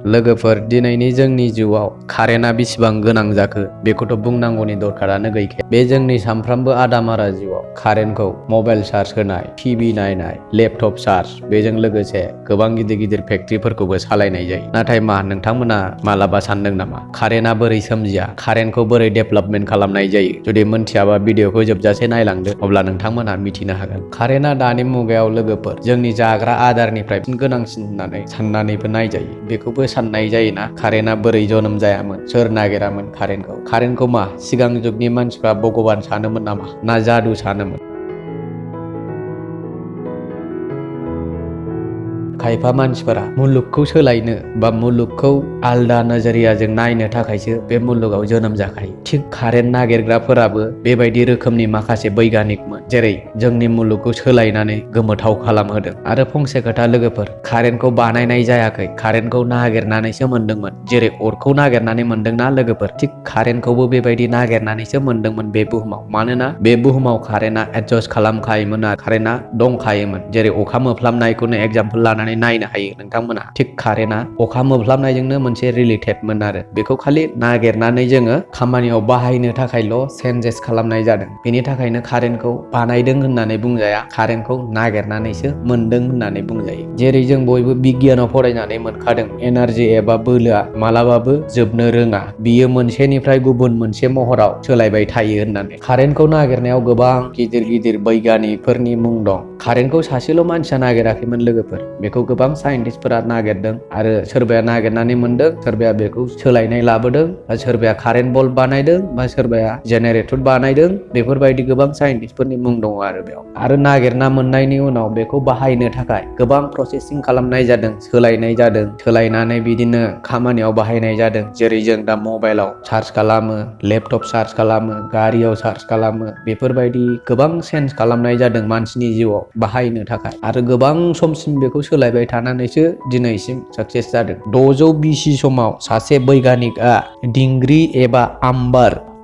लोगोफोर दिनैनि जोंनि जिउआव कारेन्टआ बेसेबां गोनां जाखो बेखौथ' बुंनांगौनि दरखारानो गैखाया। बे जोंनि सानफ्रामबो आदामारा जिउआव कारेन्टखौ मबाइल चार्ज होनाय, टिभि नायनाय, लेपटप चार्ज, बेजों लोगोसे गोबां गिदिर गिदिर फेक्ट्रिफोरखौबो सालायनाय जायो। नाथाय नोंथांमोना मालाबा सानदों नामा कारेन्टआ बोरै सोमजिया, कारेन्टखौ बोरै डेभेलपमेन्ट खालामनाय जायो? जुदि मोनथियाबा भिडिअखौ जोबजासे नायलांदो, अब्ला नोंथांमोना मिथिनो हागोन। कारेन्टआ दानि मुगायाव लोगोफोर जोंनि जाग्रा आदारनिफ्राय गोनांसिन होननानै साननानैबो नायजायो। बेखौबो साननाय जायोना कारेन्टआ बोरै जोनोम जायामोन, सोर नागिरामोन कारेन्टखौ सिगां जुगनि मानसिफ्रा भगबान सानोमोन नामा, ना जादु सानोमोन? खायफा मानसिफोरा मुलुगखौ सोलायनो बा मुलुगखौ आलदा नोजोरियाजों नायनो थाखायसो बे मुलुगाव जोनोम जाखायो। थिग कारेन्ट नागिरग्राफोराबो बेबायदि रोखोमनि माखासे बैगानिकमोन, जेरै जोंनि मुलुगखौ सोलायनानै गोमोथाव खालामहोदों। आरो फंसे खोथा लोगोफोर, कारेन्टखौ बानायनाय जायाखै, कारेन्टखौ नागिरनानैसो मोनदोंमोन। जेरै अरखौ नागिरनानै मोनदोंना लोगोफोर, थिग कारेन्टखौबो बेबायदि नागिरनानैसो मोनदोंमोन बे बुहुमाव। मानोना बे बुहुमाव कारेन्टआ एडजास्ट खालामखायोमोन, कारेन्टआ दंखायोमोन। जेरै अखा मोफ्लामनायखौनो एग्जाम्पल लानानै नायनो हायो नोंथांमोना। थिग कारेन्टआ अखा मोफ्लामनायजोंनो मोनसे रिलेटेडमोन आरो बेखौ खालि नागिरनानै जोङो खामानियाव बाहायनो थाखायल' चेन्जेस खालामनाय जादों। बेनि थाखायनो कारेन्टखौ बानायदों होननानै बुंजाया, कारेन्टखौ नागिरनानैसो मोनदों होननानै बुंजायो। जेरै जों बयबो बिगियानाव फरायनानै मोनखादों, एनार्जि एबा बोलोआ मालाबाबो जोबनो रोङा, बियो मोनसेनिफ्राय गुबुन मोनसे महराव सोलायबाय थायो होननानै। कारेन्टखौ नागिरनायाव गोबां गिदिर गिदिर बैगानिकफोरनि मुं दं। कारेन्टखौ सासेल' मानसिया नागिराखैमोन लोगोफोर, बेखौ गोबां साइन्टिस्टफोरा नागिरदों। आरो सोरबाया नागिरनानै मोनदों, सोरबाया बेखौ सोलायनाय लाबोदों, बा सोरबाया कारेन्ट बल्ब बानायदों, बा सोरबाया जेनेरेटर बानायदों। बेफोरबायदि गोबां साइन्टिस्टफोरनि मुं दङ आरो बेयाव। आरो नागिरना मोननायनि उनाव बेखौ बाहायनो थाखाय गोबां प्रसेसिं खालामनाय जादों, सोलायनाय जादों, सोलायनानै बिदिनो खामानियाव बाहायनाय जादों। जेरै जों दा मबाइलाव चार्ज खालामो, लेपटप चार्ज खालामो, गारियाव चार्ज खालामो, बेफोरबायदि गोबां चेन्ज खालामनाय जादों मानसिनि जिउआव बाहायनो थाखाय। आरो गोबां समसिम बेखौ सोलायबाय थानानैसो दिनैसिम साक्सेस जादों। 600 BC समाव सासे बैगानिकआ दिंग्रि एबा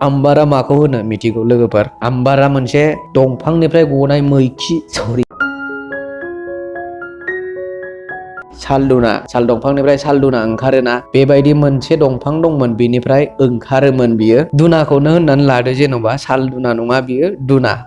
आम्बारा माखौ होनो मिथिगौ लोगोफोर? आम्बारा मोनसे दंफांनिफ्राय गनाय साल दंफांनिफ्राय साल ओंखारोना, बेबायदि मोनसे दंफां दंमोन, बेनिफ्राय ओंखारोमोन बियो। दुनाखौनो होननानै लादो, जेन'बा साल दुना नङा,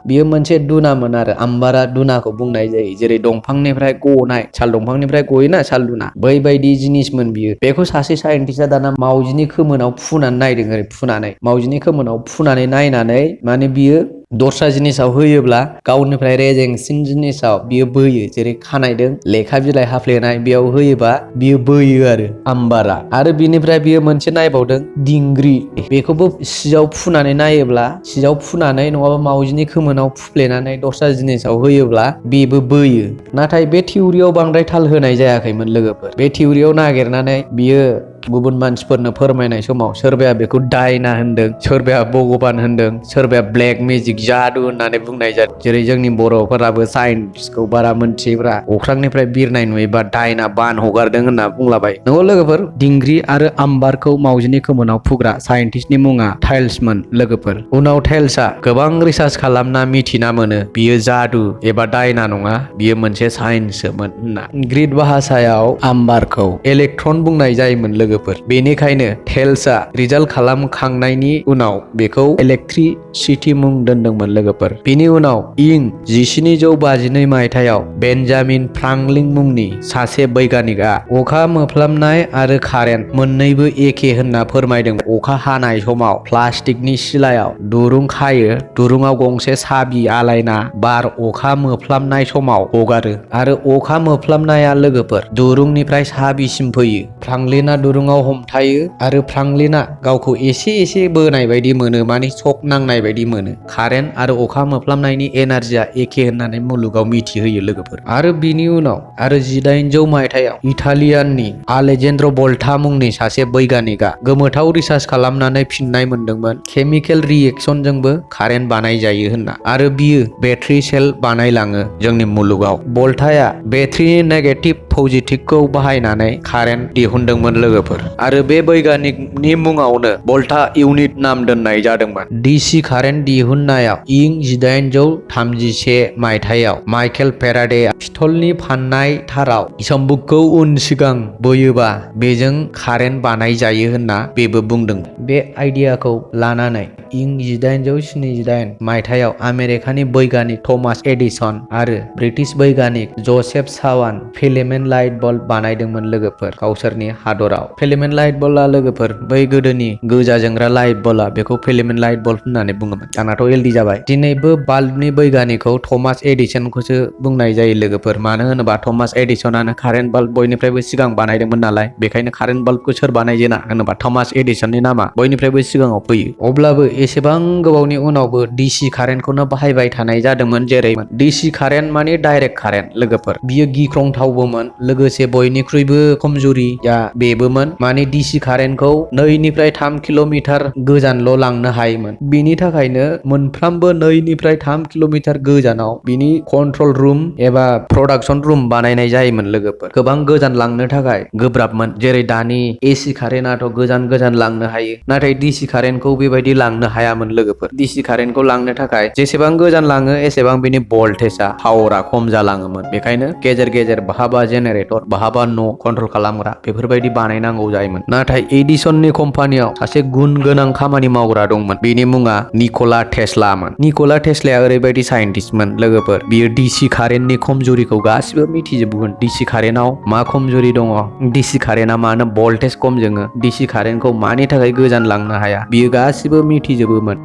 बियो मोनसे दुनामोन आरो आम्बारा दुनाखौ बुंनाय जायो। जेरै दंफांनिफ्राय गनाय, साल दंफांनिफ्राय गयोना साल दुना, बैबायदि जिनिसमोन बियो। बेखौ सासे साइन्टिस्टआ दाना मावजिनि खोमोनाव फुनानै नायदों। मावजिनि खोमोनाव फुनानै नायनानै माने बियो दस्रा जिनिसाव होयोब्ला गावनिफ्राय रेजेंसिन जिनिसाव बियो बोयो। जेरै खानायदों लेखा बिलाइ हाफ्लेनाय, बेयाव होयोबा बियो बोयो आरो आम्बारा। आरो बिनिफ्राय बियो मोनसे नायबावदों दिंग्रि, बेखौबो सियाव फुनानै नायोब्ला, सियाव फुनानै नङाबा मावजिनि खोमोनाव फुफ्लेनानै दस्रा जिनिसाव होयोब्ला बेबो बोयो। नाथाय बे थिउरियाव बांद्राय थाल होनाय जायाखैमोन लोगोफोर। बे थिउरियाव नागिरनानै बियो गुबुन मानसिफोरनो फोरमायनाय समाव सोरबाया बेखौ दायना होनदों, सोरबाया भगबान होनदों, सोरबाया ब्लेक मेजिक जादु होननानै बुंनाय जादों। जेरै जोंनि बर'फोराबो साइन्सखौ बारा मोनथियोब्रा अख्रांनिफ्राय बिरनाय नुयोबा दायना बान हगारदों होनना बुंलाबाय। नंगौ लोगोफोर, दिंग्रि आरो आम्बारखौ मावजिनि खोमोनाव फुग्रा साइन्टिस्टनि मुङा थाइल्समोन लोगोफोर। उनाव थाइल्सआ गोबां रिसार्च खालामना मिथिना मोनो बियो जादु एबा दायना नङा, बियो मोनसे साइन्ससोमोन होनना। ग्रीक भाषायाव आम्बारखौ इलेक्ट्रन बुंनाय जायोमोन लोगोफोर। बेनिखायनो थाइल्सआ रिजाल्ट खालामखांनायनि उनाव बेखौ इलेक्ट्रिसिटी मुं दोनदोंमोन लोगोफोर। बेनि उनाव इं 1752 मायथाइयाव बेन्जामिन फ्रांकलिन मुंनि सासे बैगानिकआ अखा मोफ्लामनाय आरो कारेन्ट मोन्नैबो एखे होनना फोरमायदों। अखा हानाय समाव प्लास्टिकनि सिलायाव दुरुं खायो, दुरुङाव गंसे साबि आलायना बार अखा मोफ्लामनाय समाव हगारो, आरो अखा मोफ्लामनाया लोगोफोर दुरुंनिफ्राय साबिसिम फैयो। फ्रांकलिनआ दुरुङाव हमथायो, आरो फ्रांकलिनआ गावखौ एसे बोनाय बायदि मोनो, माने शक नांनाय बायदि मोनो। कारेन्ट आरो अखा मोफ्लामनायनि एनार्जिया एखे होननानै मुलुगाव मिथिहोयो लोगोफोर। आरो बिनि उनाव 1800 मायथाइयाव इटालियाननि आलेजेन्द्र भल्टा मुंनि सासे बैगानिकआ गोमोथाव रिसार्च खालामनानै फिननाय मोनदोंमोन केमिकेल रिएक्शनजोंबो कारेन्ट बानाय जायो होनना, आरो बियो बेटारि सेल बानायलाङो जोंनि मुलुगाव। भल्टाया बेटारिनि नेगेटिभ पजिटिभखौ बाहायनानै कारेन्ट दिहुनदोंमोन लोगोफोर आरो बे बैगानिकनि मुङावनो भल्टा इउनिट नाम दोननाय जादोंमोन। डिसि कारेन्ट दिहुननायाव इं 1831 मायथाइयाव माइकेल फेराडेआ पिस्टलनि फाननाय थाराव चुम्बकखौ उन सिगां बोयोबा बेजों कारेन्ट बानायजायो होनना बेबो बुंदों। बे आइडियाखौ लानानै इं 1878 मायथाइयाव आमेरिकानि बैगानिक थमास एडिसन आरो ब्रिटिश बैगानिक Joseph Swan filament light bulb बानायदोंमोन लोगोफोर गावसोरनि हादराव। फिलामेन्ट लाइट बल्बआ लोगोफोर बै गोदोनि गोजा जोंग्रा लाइट बल्बआ बेखौ फिलामेन्ट लाइट बल्ब होननानै बुङोमोन। दानाथ' एलडि जाबाय। दिनैबो बाल्बनि बैगानिकखौ थमास एडिसनखौसो बुंनाय जायो लोगोफोर। मानो होनोबा थमास एडिसनानो कारेन्ट बाल्ब बयनिफ्रायबो सिगां बानायदोंमोन नालाय, बेखायनो कारेन्ट बाल्बखौ सोर बानायजेना होनोबा थमास एडिसननि नामा बयनिफ्रायबो सिगाङाव फैयो। अब्लाबो एसेबां गोबावनि उनावबो डिसि कारेन्टखौनो बाहायबाय थानाय जादोंमोन। जेरै डिसि कारेन्ट माने डाइरेक्ट कारेन्ट लोगोफोर। बियो गिख्रंथावबोमोन लोगोसे बयनिख्रुइबो खमजुरिया बेबोमोन माने डिसि कारेन्टखौ 2 निफ्राय 3 किल'मिटार गोजानल' लांनो हायोमोन। बिनि थाखायनो मोनफ्रामबो 2 निफ्राय 3 किल'मिटार गोजानाव बिनि कन्ट्रल रुम एबा प्रडाक्सन रुम बानायनाय जायोमोन लोगोफोर। गोबां गोजान लांनो थाखाय गोब्राबमोन। जेरै दानि एसि कारेन्टआथ' गोजान गोजान लांनो हायो, नाथाय डिसि कारेन्टखौ बेबायदि लांनो हायामोन लोगोफोर। डिसि कारेन्टखौ लांनो थाखाय जेसेबां गोजान लाङो एसेबां बिनि भल्टेजआ पावारा खम जालाङोमोन। बेखायनो गेजेर गेजेर बहाबा जेनेरेटर बहाबा न' कन्ट्रल खालामग्रा बेफोरबायदि बानायनांगौ जायोमोन। नाथाय एडिसननि कम्पानियाव सासे गुन गोनां खामानि मावग्रा दंमोन। बिनि मुङा निक'ला टेस्लामोन। निक'ला टेस्लाया ओरैबायदि साइन्टिस्टमोन लोगोफोर, बियो डिसि कारेन्टनि खमजुरिखौ गासिबो मिथिजोबगोन। डिसि कारेन्टआव मा खमजुरि दङ, डिसि कारेन्टआ मानो भल्टेज खम जोङो, डिसि कारेन्टखौ मानि थाखाय गोजान लांनो हाया, बियो गासिबो मिथिजोबोमोन।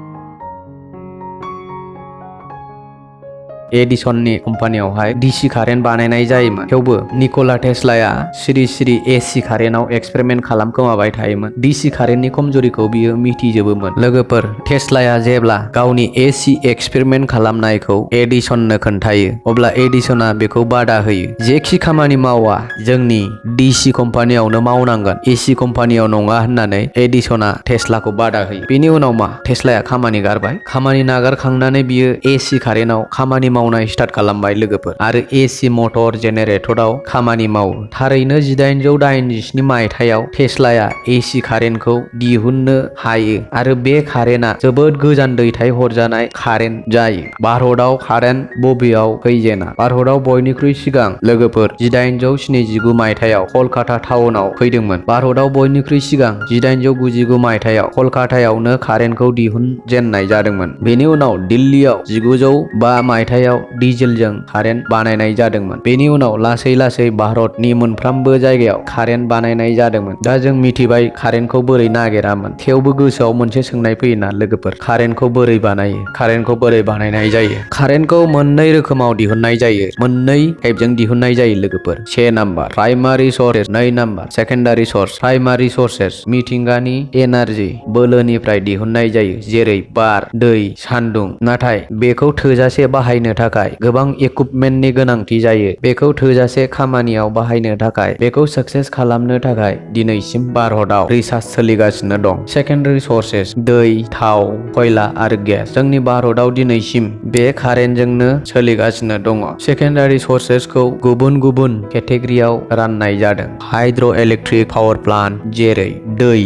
एडिसननि कम्पानियावहाय डिसि कारेन्ट बानायनाय जायोमोन। थेवबो निक'ला टेस्लाया सिरि सिरि एसि कारेन्टआव एक्सपेरिमेन्ट खालामखोमाबाय थायोमोन। डिसि कारेन्टनि खमजुरिखौ बियो मिथिजोबोमोन। लोगोफोर, टेस्लाया जेब्ला गावनि एसि एक्सपेरिमेन्ट खालामनायखौ एडिसननो खोन्थायो अब्ला एडिसना बेखौ बादा होयो। जेखि खामानि मावा जोंनि डिसि कम्पानियावनो मावनांगोन, एसि कम्पानियाव नङा होननानै एडिसना टेस्लाखौ बादा होयो। बेनि उनाव मा, टेस्लाया खामानि गारबाय। खामानि नागारखांनानै बियो एसि कारेन्टआव खामानि मावनाय स्टार्ट खालामबाय लोगोफोर आरो एसि मटर जेनेरेटराव खामानि मावो। थारैनो 1887 मायथाइयाव टेस्लाया एसि कारेन्टखौ दिहुननो हायो आरो बे कारेन्टआ जोबोद गोजान दैथाय हरजानाय कारेन्ट जायो। भारतआव कारेन्ट बबेयाव फैजेना? भारतआव बयनिख्रुइ सिगां लोगोफोर 1879 मायथाइयाव कलकाता टाउनाव फैदोंमोन। भारतआव बयनिख्रुइ सिगां 1899 मायथाइयाव कलकातायावनो कारेन्टखौ दिहुनजेननाय जादोंमोन। बेनि उनाव दिल्लीयाव 1905 मायथाइयाव डिजेलजों कारेन्ट बानायनाय जादोंमोन। बेनि उनाव लासै लासै भारतनि मोनफ्रोमबो जायगायाव कारेन्ट बानायनाय जादोंमोन। दा जों मिथिबाय कारेन्टखौ बोरै नागिरामोन। थेवबो गोसोआव मोनसे सोंनाय फैयोना लोगोफोर, कारेन्टखौ बोरै बानायो, कारेन्टखौ बोरै बानायनाय जायो? कारेन्टखौ मोननै रोखोमाव दिहुननाय जायो, मोननै टाइपजों दिहुननाय जायो लोगोफोर। से number primary sources, 2 number secondary source. Primary sources मिथिंगानि एनार्जि बोलोनिफ्राय दिहुननाय जायो, जेरै बार, दै, सान्दुं। नाथाय बेखौ थोजासे बाहायनो थाखाय गोबां इकुइपमेन्टनि गोनांथि जायो। बेखौ थोजासे खामानियाव बाहायनो थाखाय, बेखौ साक्सेस खालामनो थाखाय दिनैसिम भारतआव रिसार्च सोलिगासिनो दं। सेकेन्डारि सर्सेस दै, थाव, खयला आरो गेस। जोंनि भारतआव दिनैसिम बे कारेन्टजोंनो सोलिगासिनो दङ। सेकेन्डारि सर्सेसखौ गुबुन गुबुन केटेगरियाव राननाय जादों। हाइड्र' इलेक्ट्रिक पावार प्लान्ट जेरै दै,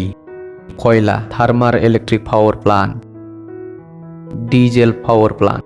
खयला, थार्माल electric power plant, diesel power plant,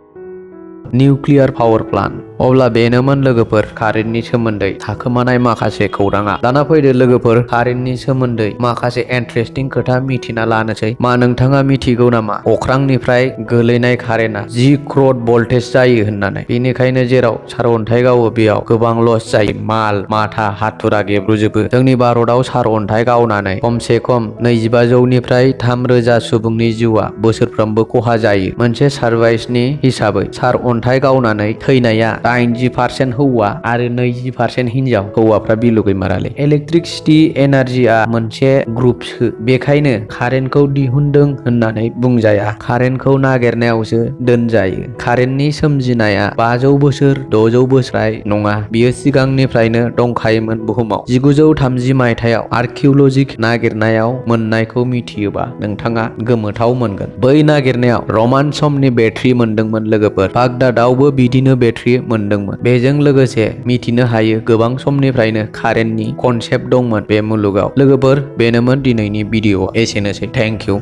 nuclear power plant. अब्ला बेनोमोन लोगोफोर कारेन्टनि सोमोन्दै थाखोमानाय माखासे खौराङा। दाना फैदो लोगोफोर कारेन्टनि सोमोन्दै माखासे इन्टारेस्टिं खोथा मिथिना लानोसै। मा नोंथाङा मिथिगौ नामा अख्रांनिफ्राय गोलैनाय कारेन्टआ 10 क्र'र भल्टेज जायो होननानै? बेनिखायनो जेराव सारअन्थाइ गावो बेयाव गोबां लस जायो, माल माथा हाथुरा गेब्रुजोबो। जोंनि भारतआव सारअन्थाइ गावनानै खमसे खम 2500 निफ्राय 3000 सुबुंनि जिउआ बोसोरफ्रोमबो खहा जायो। मोनसे सार्भेनि हिसाबै सारअन्थाइ गावनानै थैनाया 80% हौवा आरो 20% हिनजाव। हौवाफ्रा बिलु गैमारालै। इलेक्ट्रिसिटि एनार्जिया मोनसे ग्रुपसो, बेखायनो कारेन्टखौ दिहुनदों होननानै बुंजाया। कारेन्टखौ नागिरनायावसो दोनजायो। कारेन्टनि सोमजिनाया 500 बोसोर 600 बोसोर नङा, बियो सिगांनिफ्रायनो दंखायोमोन बुहुमाव। 1930 मायथाइयाव आर्किअलजिक नागिरनायाव मोननायखौ मिथियोबा नोंथाङा गोमोथाव मोनगोन। बै नागिरनायाव रमान समनि बेटारि मोनदोंमोन लोगोफोर। बागदादआवबो बिदिनो बेटारि मोनदोंमोन। बेजों लोगोसे मिथिनो हायो गोबां समनिफ्रायनो कारेन्टनि कनसेप्ट दंमोन बे मुलुगाव। लोगोफोर बेनोमोन दिनैनि भिडिअ'। एसेनोसै। Thank you.